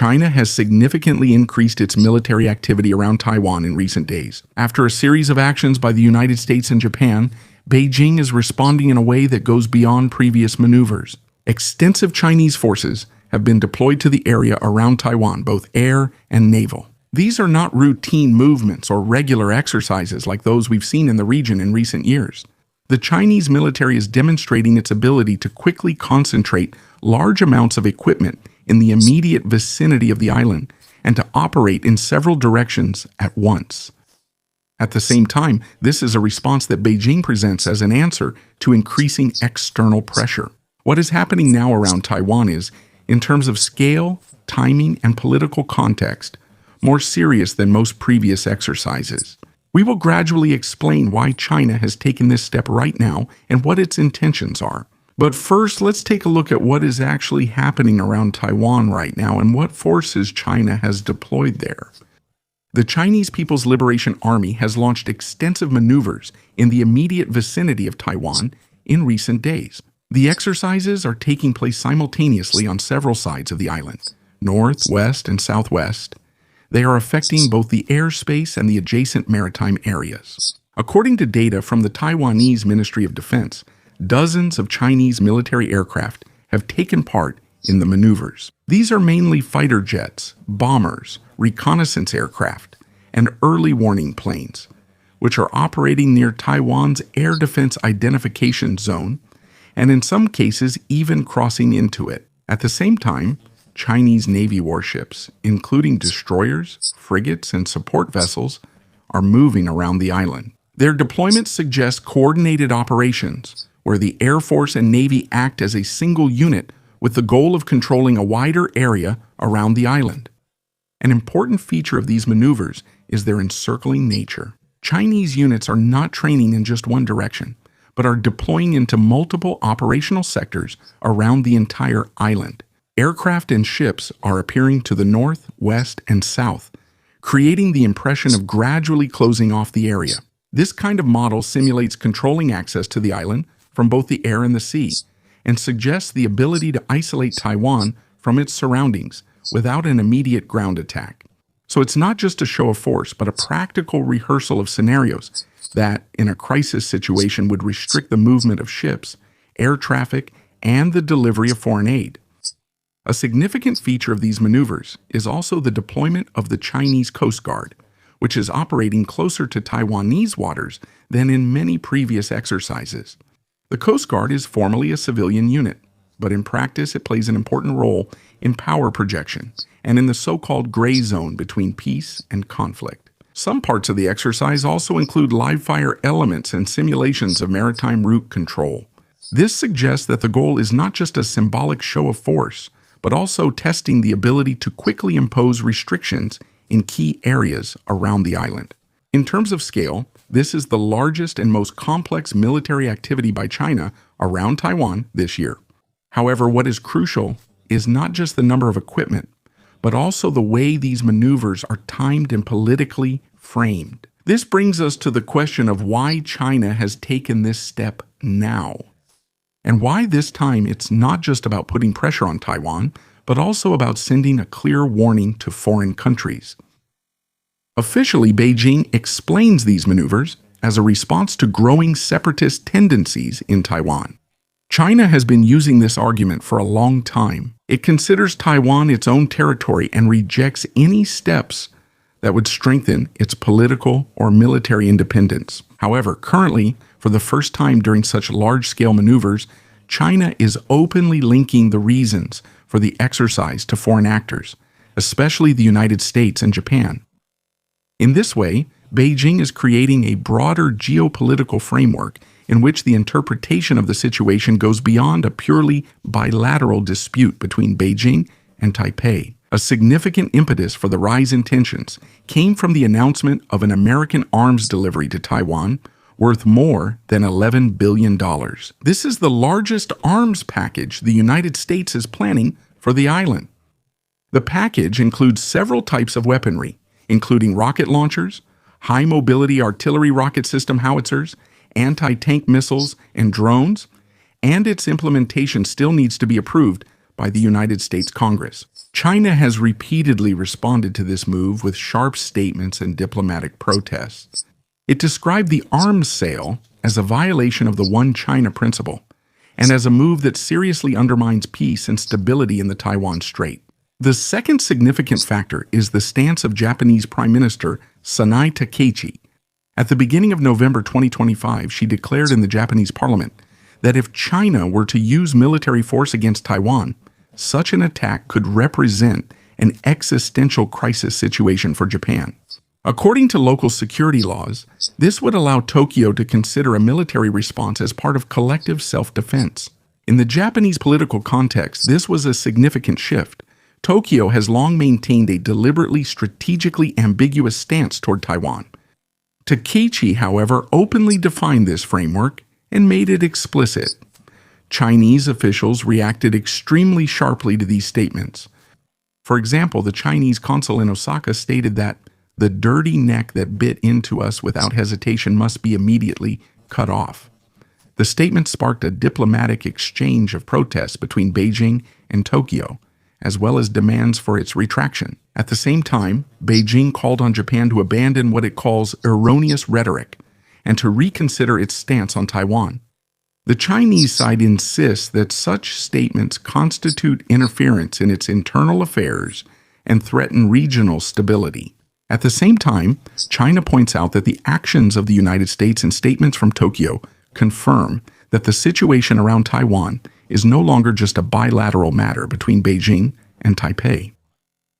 China has significantly increased its military activity around Taiwan in recent days. After a series of actions by the United States and Japan, Beijing is responding in a way that goes beyond previous maneuvers. Extensive Chinese forces have been deployed to the area around Taiwan, both air and naval. These are not routine movements or regular exercises like those we've seen in the region in recent years. The Chinese military is demonstrating its ability to quickly concentrate large amounts of equipment in the immediate vicinity of the island and to operate in several directions at once. At the same time, this is a response that Beijing presents as an answer to increasing external pressure. What is happening now around Taiwan is, in terms of scale, timing, and political context, more serious than most previous exercises. We will gradually explain why China has taken this step right now and what its intentions are. But first, let's take a look at what is actually happening around Taiwan right now and what forces China has deployed there. The Chinese People's Liberation Army has launched extensive maneuvers in the immediate vicinity of Taiwan in recent days. The exercises are taking place simultaneously on several sides of the island, north, west, and southwest. They are affecting both the airspace and the adjacent maritime areas. According to data from the Taiwanese Ministry of Defense, dozens of Chinese military aircraft have taken part in the maneuvers. These are mainly fighter jets, bombers, reconnaissance aircraft, and early warning planes, which are operating near Taiwan's air defense identification zone, and in some cases even crossing into it. At the same time, Chinese Navy warships, including destroyers, frigates, and support vessels, are moving around the island. Their deployment suggests coordinated operations, where the Air Force and Navy act as a single unit with the goal of controlling a wider area around the island. An important feature of these maneuvers is their encircling nature. Chinese units are not training in just one direction, but are deploying into multiple operational sectors around the entire island. Aircraft and ships are appearing to the north, west, and south, creating the impression of gradually closing off the area. This kind of model simulates controlling access to the island from both the air and the sea, and suggests the ability to isolate Taiwan from its surroundings without an immediate ground attack. So it's not just a show of force, but a practical rehearsal of scenarios that, in a crisis situation, would restrict the movement of ships, air traffic, and the delivery of foreign aid. A significant feature of these maneuvers is also the deployment of the Chinese Coast Guard, which is operating closer to Taiwanese waters than in many previous exercises. The Coast Guard is formally a civilian unit, but in practice it plays an important role in power projection and in the so-called gray zone between peace and conflict. Some parts of the exercise also include live-fire elements and simulations of maritime route control. This suggests that the goal is not just a symbolic show of force, but also testing the ability to quickly impose restrictions in key areas around the island. In terms of scale, this is the largest and most complex military activity by China around Taiwan this year. However, what is crucial is not just the number of equipment, but also the way these maneuvers are timed and politically framed. This brings us to the question of why China has taken this step now, and why this time it's not just about putting pressure on Taiwan, but also about sending a clear warning to foreign countries. Officially, Beijing explains these maneuvers as a response to growing separatist tendencies in Taiwan. China has been using this argument for a long time. It considers Taiwan its own territory and rejects any steps that would strengthen its political or military independence. However, currently, for the first time during such large-scale maneuvers, China is openly linking the reasons for the exercise to foreign actors, especially the United States and Japan. In this way, Beijing is creating a broader geopolitical framework in which the interpretation of the situation goes beyond a purely bilateral dispute between Beijing and Taipei. A significant impetus for the rise in tensions came from the announcement of an American arms delivery to Taiwan worth more than $11 billion. This is the largest arms package the United States is planning for the island. The package includes several types of weaponry, including rocket launchers, high-mobility artillery rocket system howitzers, anti-tank missiles, and drones, and its implementation still needs to be approved by the United States Congress. China has repeatedly responded to this move with sharp statements and diplomatic protests. It described the arms sale as a violation of the One China principle and as a move that seriously undermines peace and stability in the Taiwan Strait. The second significant factor is the stance of Japanese Prime Minister Sanai Takaichi. At the beginning of November 2025, she declared in the Japanese parliament that if China were to use military force against Taiwan, such an attack could represent an existential crisis situation for Japan. According to local security laws, this would allow Tokyo to consider a military response as part of collective self-defense. In the Japanese political context, this was a significant shift. Tokyo has long maintained a deliberately strategically ambiguous stance toward Taiwan. Takaichi, however, openly defined this framework and made it explicit. Chinese officials reacted extremely sharply to these statements. For example, the Chinese consul in Osaka stated that the dirty neck that bit into us without hesitation must be immediately cut off. The statement sparked a diplomatic exchange of protests between Beijing and Tokyo, as well as demands for its retraction. At the same time, Beijing called on Japan to abandon what it calls erroneous rhetoric and to reconsider its stance on Taiwan. The Chinese side insists that such statements constitute interference in its internal affairs and threaten regional stability. At the same time, China points out that the actions of the United States and statements from Tokyo confirm that the situation around Taiwan is no longer just a bilateral matter between Beijing and Taipei.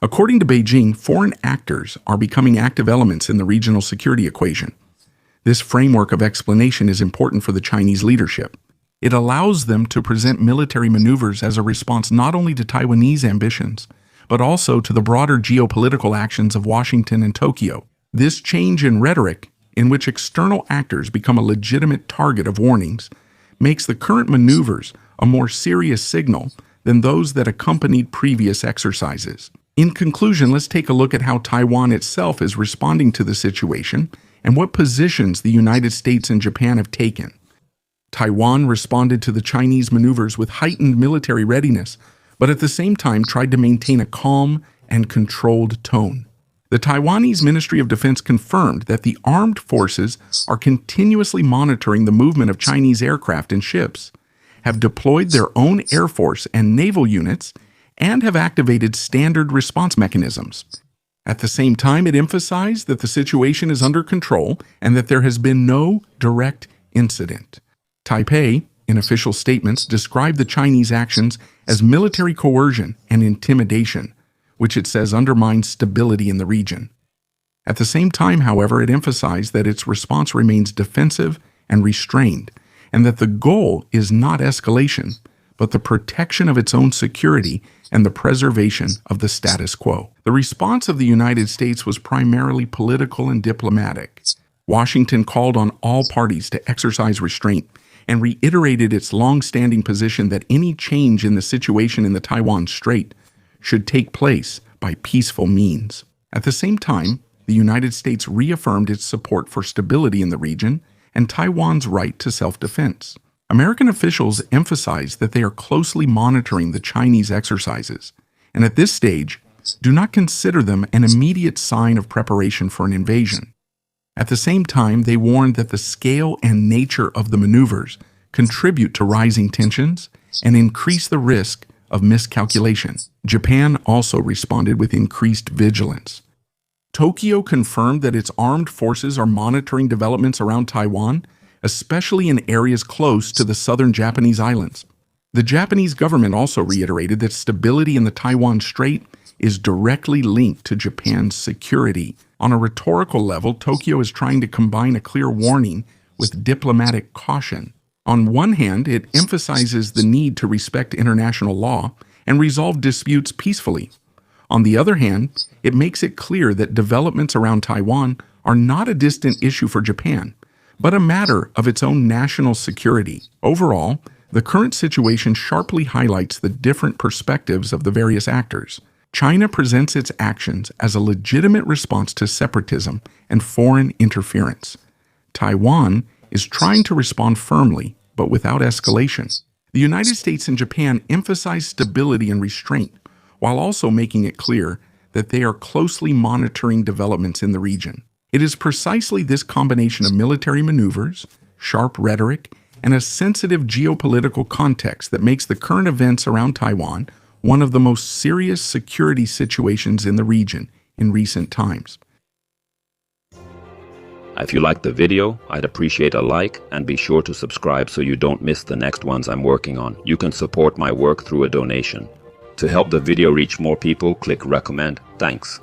According to Beijing, foreign actors are becoming active elements in the regional security equation. This framework of explanation is important for the Chinese leadership. It allows them to present military maneuvers as a response not only to Taiwanese ambitions, but also to the broader geopolitical actions of Washington and Tokyo. This change in rhetoric, in which external actors become a legitimate target of warnings, makes the current maneuvers a more serious signal than those that accompanied previous exercises. In conclusion, let's take a look at how Taiwan itself is responding to the situation and what positions the United States and Japan have taken. Taiwan responded to the Chinese maneuvers with heightened military readiness, but at the same time tried to maintain a calm and controlled tone. The Taiwanese Ministry of Defense confirmed that the armed forces are continuously monitoring the movement of Chinese aircraft and ships, have deployed their own air force and naval units, and have activated standard response mechanisms. At the same time, it emphasized that the situation is under control and that there has been no direct incident. Taipei, in official statements, described the Chinese actions as military coercion and intimidation, which it says undermines stability in the region. At the same time, however, it emphasized that its response remains defensive and restrained, and that the goal is not escalation, but the protection of its own security and the preservation of the status quo. The response of the United States was primarily political and diplomatic. Washington called on all parties to exercise restraint and reiterated its long-standing position that any change in the situation in the Taiwan Strait should take place by peaceful means. At the same time, the United States reaffirmed its support for stability in the region and Taiwan's right to self-defense. American officials emphasized that they are closely monitoring the Chinese exercises, and at this stage, do not consider them an immediate sign of preparation for an invasion. At the same time, they warned that the scale and nature of the maneuvers contribute to rising tensions and increase the risk of miscalculation. Japan also responded with increased vigilance. Tokyo confirmed that its armed forces are monitoring developments around Taiwan, especially in areas close to the southern Japanese islands. The Japanese government also reiterated that stability in the Taiwan Strait is directly linked to Japan's security. On a rhetorical level, Tokyo is trying to combine a clear warning with diplomatic caution. On one hand, it emphasizes the need to respect international law and resolve disputes peacefully. On the other hand, it makes it clear that developments around Taiwan are not a distant issue for Japan, but a matter of its own national security. Overall, the current situation sharply highlights the different perspectives of the various actors. China presents its actions as a legitimate response to separatism and foreign interference. Taiwan is trying to respond firmly, but without escalation. The United States and Japan emphasize stability and restraint, while also making it clear that they are closely monitoring developments in the region. It is precisely this combination of military maneuvers, sharp rhetoric, and a sensitive geopolitical context that makes the current events around Taiwan one of the most serious security situations in the region in recent times. If you liked the video, I'd appreciate a like and be sure to subscribe so you don't miss the next ones I'm working on. You can support my work through a donation. To help the video reach more people, click recommend. Thanks.